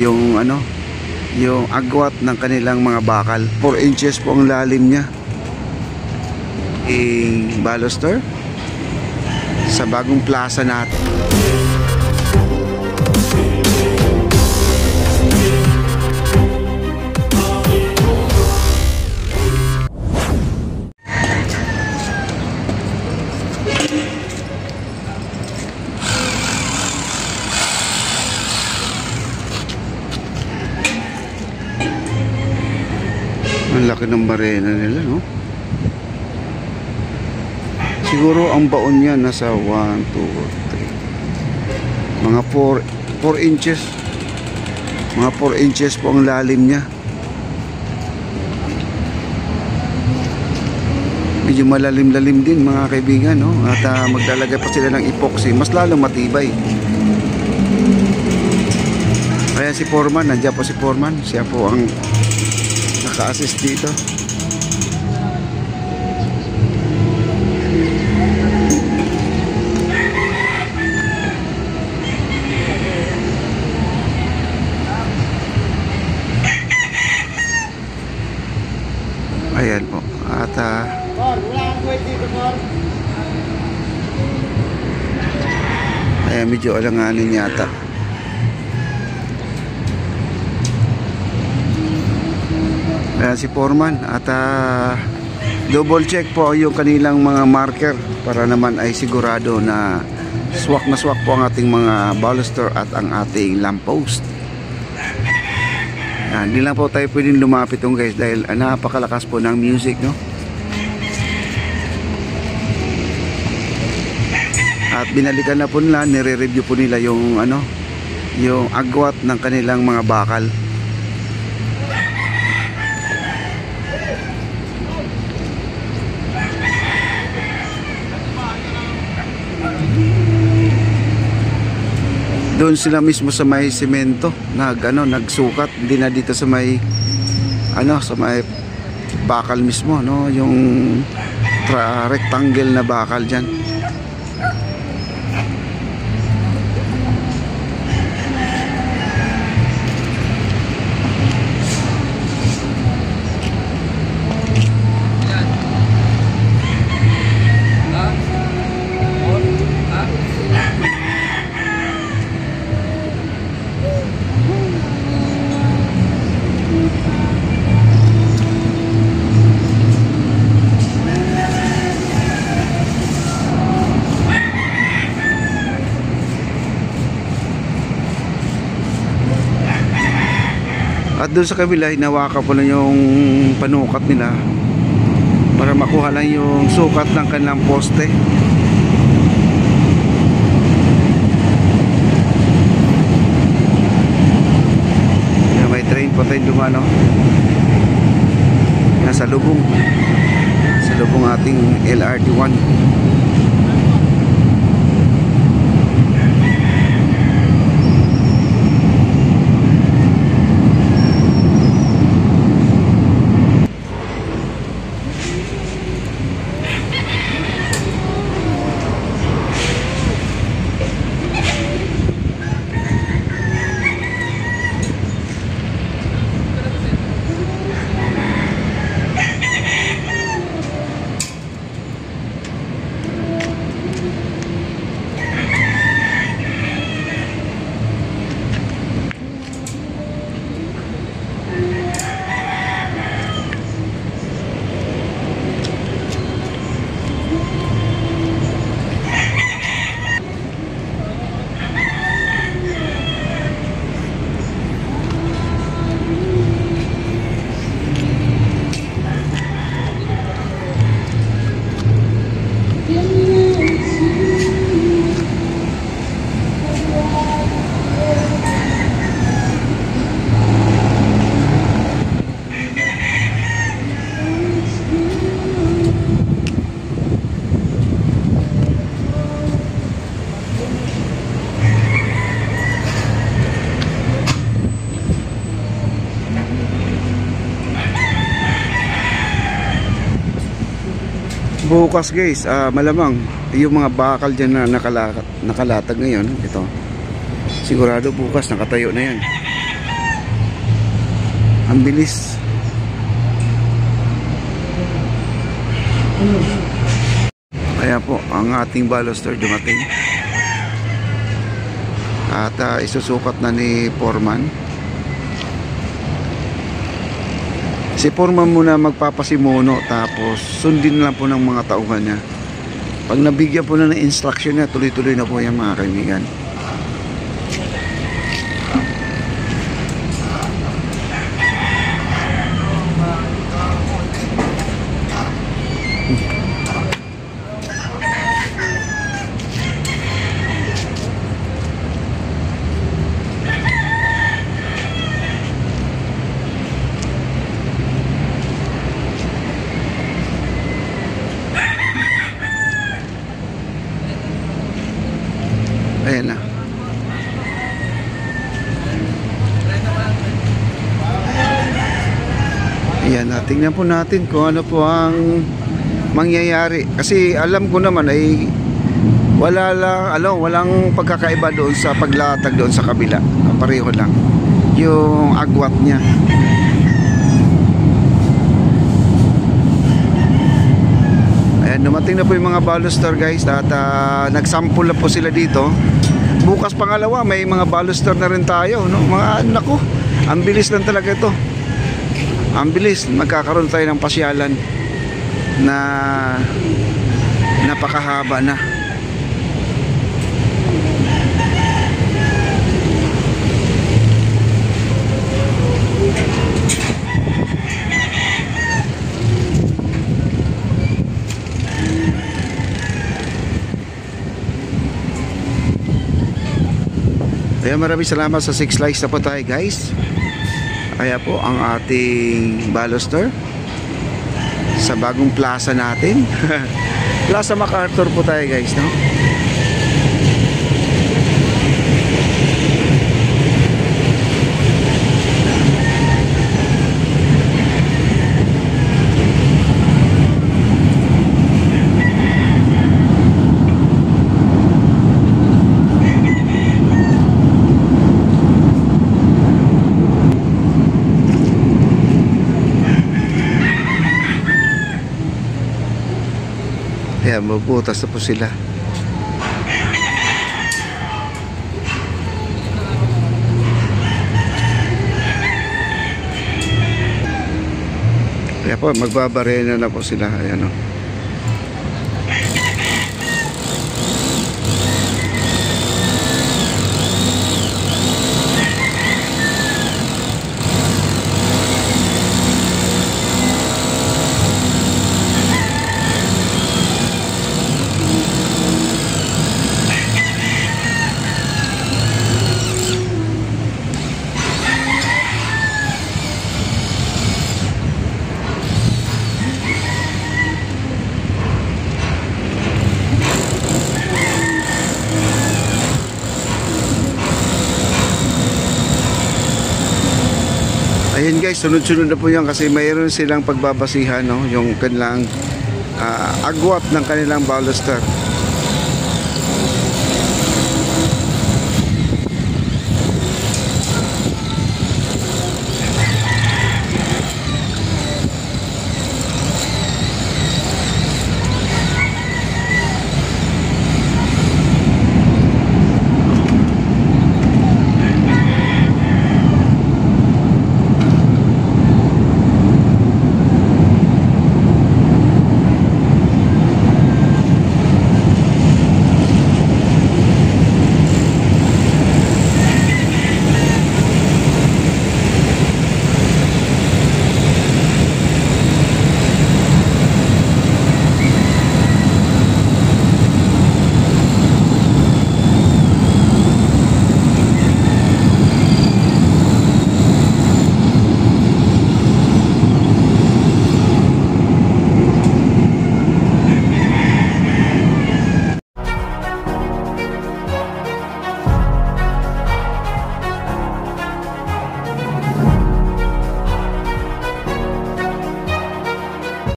Yung ano, yung agwat ng kanilang mga bakal. 4 inches po ang lalim niya. Baluster sa bagong plaza natin. Ang laki ng barena nila, no? Siguro ang baon niya nasa 1, 2, 3. Mga 4 inches. Mga 4 inches po ang lalim niya. Medyo malalim-lalim din mga kaibigan, no? At maglalagay pa sila ng epoxy, mas lalong matibay. Kaya si Foreman, nandiyan po si Foreman. Siya po ang naka-assist dito. Ayan po. At ayan, medyo alanganin yata. Ayan si Foreman. At double check po yung kanilang mga marker para naman ay sigurado na swak po ang ating mga baluster at ang ating lamppost. Hindi lang po tayo pwedeng lumapit guys dahil napakalakas po ng music, no? At binalikan na po nila, nire-review po nila yung yung agwat ng kanilang mga bakal. Doon sila mismo sa may semento nagsukat, hindi na dito sa may sa may bakal mismo, no, yung rectangle na bakal diyan. At doon sa kabila, hinawakan po na yung panukat nila para makuha lang yung sukat ng kanilang poste. Yan, may train po tayo dumano. Yan, sa lubong ating LRT1. Bukas guys, malamang yung mga bakal dyan na nakalatag ngayon, ito sigurado bukas nakatayo na yan. Ang bilis. Kaya po ang ating baluster dumating. At isusukat na ni Foreman. Si Foreman muna magpapasimuno, tapos sundin na lang po ng mga tauhan niya. Pag nabigyan po na ng instruction niya, tuloy-tuloy na po yan mga kaibigan. Ayan na. Ayan na. Tingnan po natin kung ano po ang mangyayari. Kasi alam ko naman ay walang pagkakaiba doon sa paglatag doon sa kabila. Pareho lang yung agwat niya. Ayan, dumating na po yung mga baluster guys. At nagsample na po sila dito. Bukas pangalawa may mga baluster na rin tayo, no? Mga nako, ang bilis lang talaga ito. Ang bilis, magkakaroon tayo ng pasyalan na napakahaba na. Kaya maraming salamat sa 6 likes na po tayo guys. Kaya po ang ating baluster sa bagong plaza natin. Plaza MacArthur po tayo guys, no? Ayan, mabutas na po sila. Kaya po, magbabarena na po sila. Ayan o. Ayun guys, sunod-sunod na po yan kasi mayroon silang pagbabasihan, no? Yung kanilang agwat ng kanilang baluster.